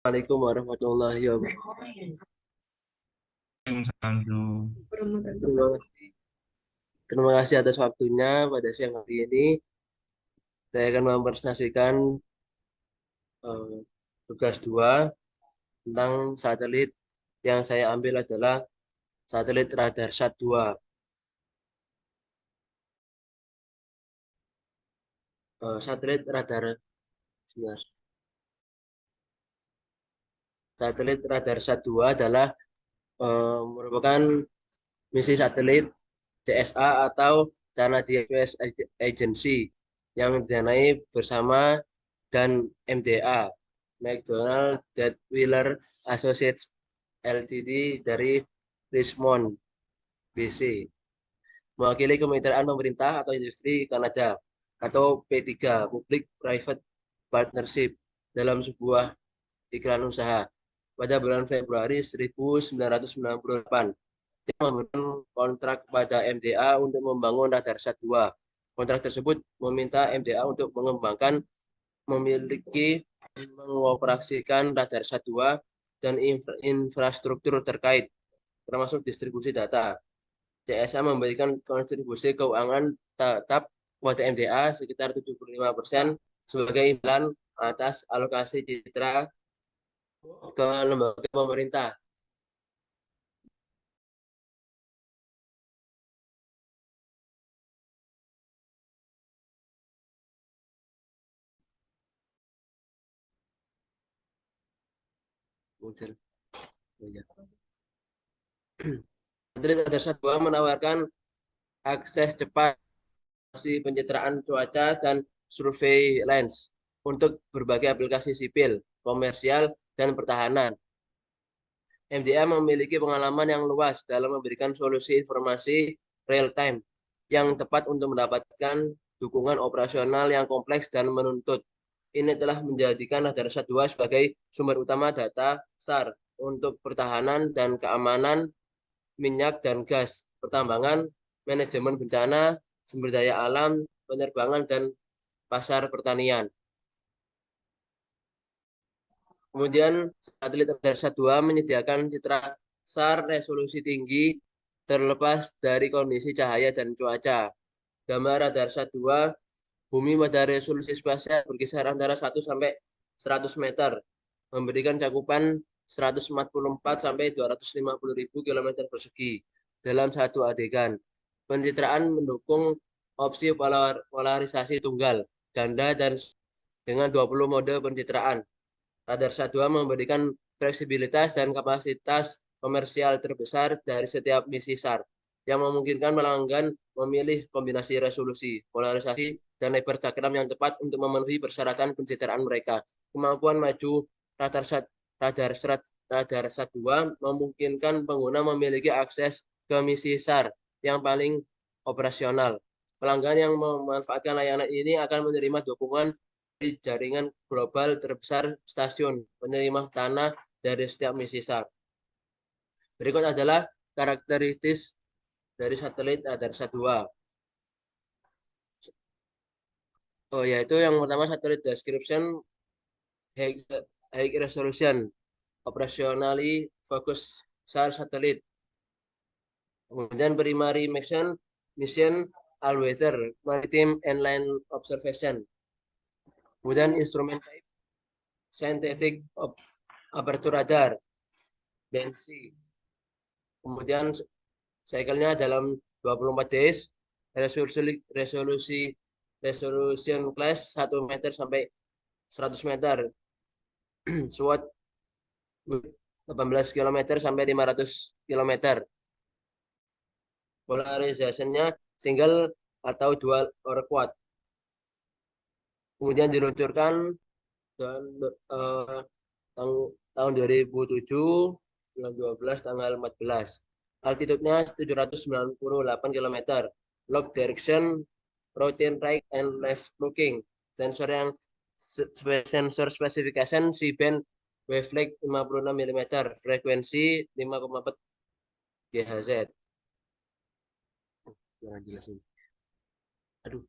Assalamualaikum warahmatullahi wabarakatuh. Samsu. Terima kasih atas waktunya pada siang hari ini. Saya akan mempresentasikan eh, tugas 2 tentang satelit yang saya ambil adalah satelit Radarsat 2. Satelit radar sebentar. Satelit Radarsat 2 adalah merupakan misi satelit CSA atau Canadian Space Agency yang didanai bersama dan MDA McDonald Wheeler Associates Ltd dari Richmond, BC, mewakili kemitraan pemerintah atau industri Kanada atau P3 Public Private Partnership dalam sebuah iklan usaha pada bulan Februari 1998. Dia memberikan kontrak kepada MDA untuk membangun Radarsat 2. Kontrak tersebut meminta MDA untuk mengembangkan, memiliki, mengoperasikan Radarsat 2 dan infrastruktur terkait, termasuk distribusi data. CSA memberikan kontribusi keuangan tetap kepada MDA sekitar 75% sebagai imbalan atas alokasi citra ke lembaga pemerintah. Model. Oh, ya. Menteri Satwa menawarkan akses cepat, pencitraan cuaca, dan surveillance untuk berbagai aplikasi sipil, komersial, dan pertahanan. MDA memiliki pengalaman yang luas dalam memberikan solusi informasi real time yang tepat untuk mendapatkan dukungan operasional yang kompleks dan menuntut. Ini telah menjadikan Radarsat 2 sebagai sumber utama data SAR untuk pertahanan dan keamanan minyak dan gas, pertambangan, manajemen bencana, sumber daya alam, penerbangan, dan pasar pertanian. Kemudian satelit Radarsat 2 menyediakan citra SAR resolusi tinggi terlepas dari kondisi cahaya dan cuaca. Gambar Radarsat 2 bumi pada resolusi spasial berkisar antara 1 sampai 100 meter, memberikan cakupan 144 sampai 250 ribu kilometer persegi dalam satu adegan. Pencitraan mendukung opsi polarisasi tunggal, ganda, dan dengan 20 mode pencitraan. Radarsat 2 memberikan fleksibilitas dan kapasitas komersial terbesar dari setiap misi SAR yang memungkinkan pelanggan memilih kombinasi resolusi, polarisasi, dan lebar cakram yang tepat untuk memenuhi persyaratan pencitraan mereka. Kemampuan maju Radarsat Radarsat Radarsat 2 memungkinkan pengguna memiliki akses ke misi SAR yang paling operasional. Pelanggan yang memanfaatkan layanan ini akan menerima dukungan di jaringan global terbesar stasiun penerima tanah dari setiap misi SAR. Berikut adalah karakteristik dari satelit Radarsat 2. Oh, yaitu yang pertama satelit description high, high resolution, operationally focus SAR satellite. Kemudian primary mission all weather maritime and land observation. Kemudian instrumen type scientific aperture radar BNC. Kemudian cycle-nya dalam 24 days, resolusi resolusi resolution class 1 meter sampai 100 meter, SWOT 18 km sampai 500 km. Polarisasinya single atau dual or quad. Kemudian diluncurkan dan tahun 2007, bulan 12 tanggal 14. Altitude-nya 798 km. Log direction, routine right and left looking. Sensor yang sensor specification C-band wavelength 56 mm, frekuensi 5,4 GHz. Jangan jelasin. Aduh,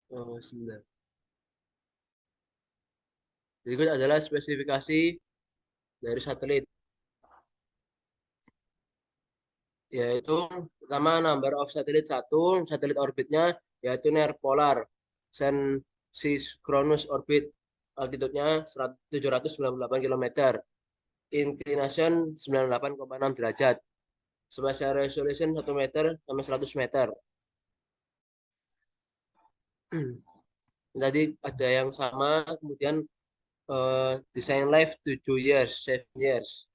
9. Berikut adalah spesifikasi dari satelit, yaitu pertama number of satellite satu, satelit orbitnya yaitu near polar, sun synchronous orbit, altitude-nya 798 km, inclination 98,6 derajat, spatial resolution 1 meter sampai 100 meter. Tadi ada yang sama, kemudian design life 7 years, 7 years.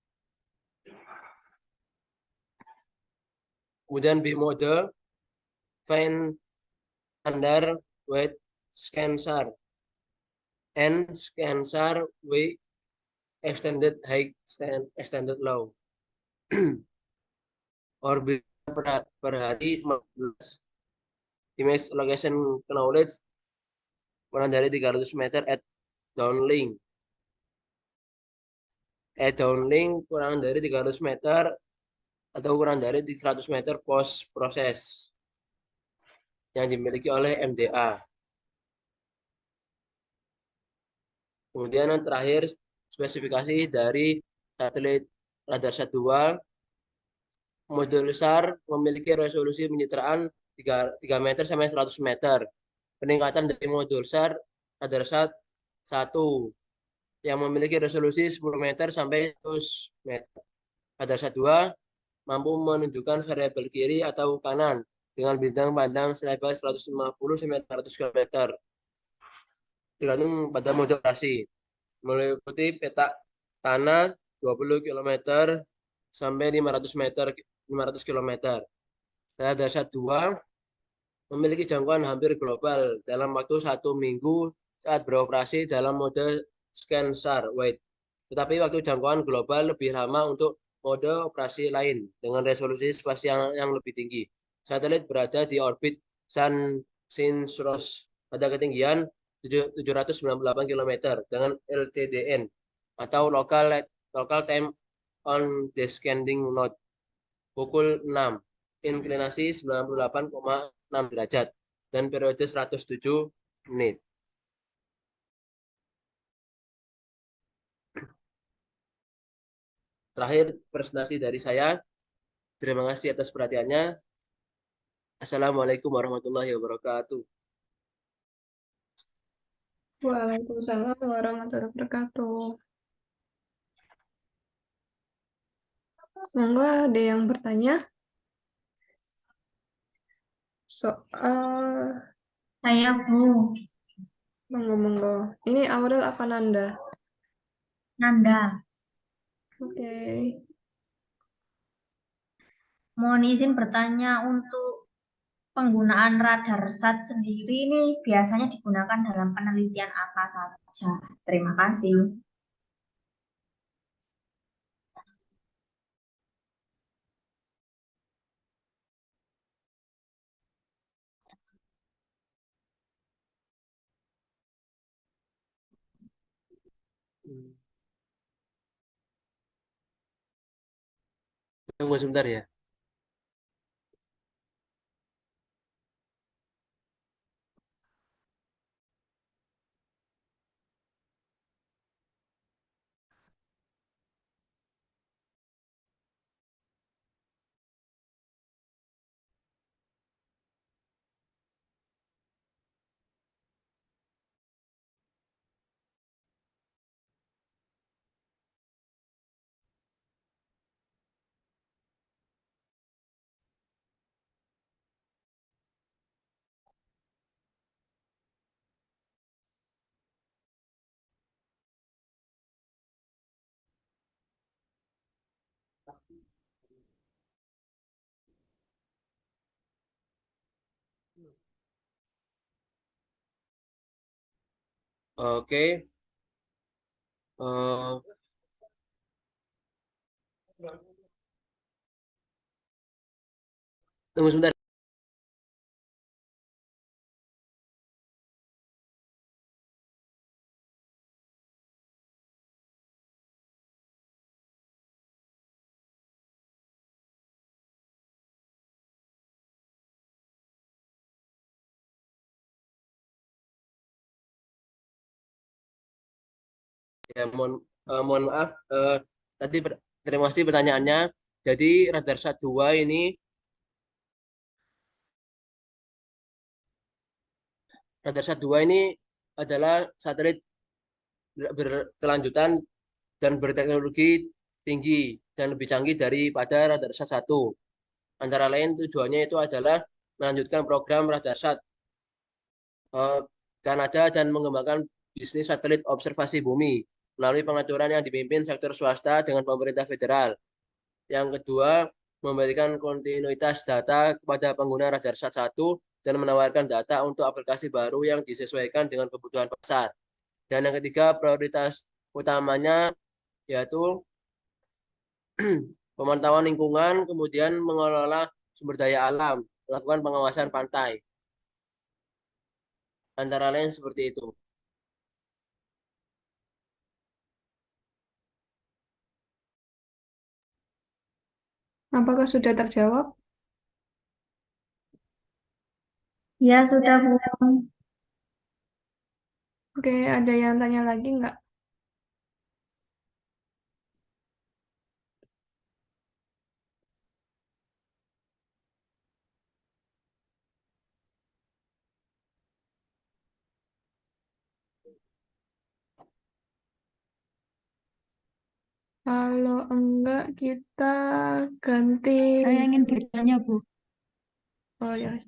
Kemudian B mode, find under weight scanner and scanner weight extended high extended low. Orbit per hari 15. Image location knowledge kurang dari 300 meter at downlink. At downlink kurang dari 300 meter atau kurang dari 100 meter post proses yang dimiliki oleh MDA. Kemudian yang terakhir spesifikasi dari satelit Radarsat 2, modul SAR memiliki resolusi pencitraan 3 meter sampai 100 meter. Peningkatan dari modul SAR Radarsat 1 yang memiliki resolusi 10 meter sampai 100 meter. Radarsat 2 mampu menunjukkan variabel kiri atau kanan dengan bintang pandang selebar 150 sampai 400 km. Tergantung pada mode operasi. Meliputi peta tanah 20 km sampai 500 meter 500 km. Radarsat 2 memiliki jangkauan hampir global dalam waktu 1 minggu saat beroperasi dalam mode scan SAR wide. Tetapi waktu jangkauan global lebih lama untuk mode operasi lain dengan resolusi spasial yang lebih tinggi. Satelit berada di orbit Sun Synchronous pada ketinggian 798 km dengan LTDN atau local time on descending node pukul 6, inklinasi 98,6 derajat dan periode 107 menit. Terakhir presentasi dari saya. Terima kasih atas perhatiannya. Assalamualaikum warahmatullahi wabarakatuh. Waalaikumsalam warahmatullahi wabarakatuh. Monggo ada yang bertanya? Soal, Saya Bu monggo. Ini Aurel apa Nanda? Nanda, Oke. mohon izin bertanya untuk penggunaan radar SAT sendiri ini biasanya digunakan dalam penelitian apa saja? Terima kasih. Tunggu sebentar ya. Oke. Eh, tunggu sebentar. Ya, mohon maaf. Tadi terima kasih pertanyaannya. Jadi Radarsat 2 ini Radarsat 2 ini adalah satelit berkelanjutan dan berteknologi tinggi dan lebih canggih daripada Radarsat 1. Antara lain tujuannya itu adalah melanjutkan program Radarsat eh, Kanada dan mengembangkan bisnis satelit observasi bumi melalui pengaturan yang dipimpin sektor swasta dengan pemerintah federal. Yang kedua, memberikan kontinuitas data kepada pengguna Radarsat 1 dan menawarkan data untuk aplikasi baru yang disesuaikan dengan kebutuhan pasar. Dan yang ketiga, prioritas utamanya yaitu pemantauan lingkungan, kemudian mengelola sumber daya alam, melakukan pengawasan pantai. Antara lain seperti itu. Apakah sudah terjawab? Ya, sudah, Bu. Oke, ada yang tanya lagi nggak? Kalau enggak, kita ganti. Saya ingin bertanya, Bu. Oh ya,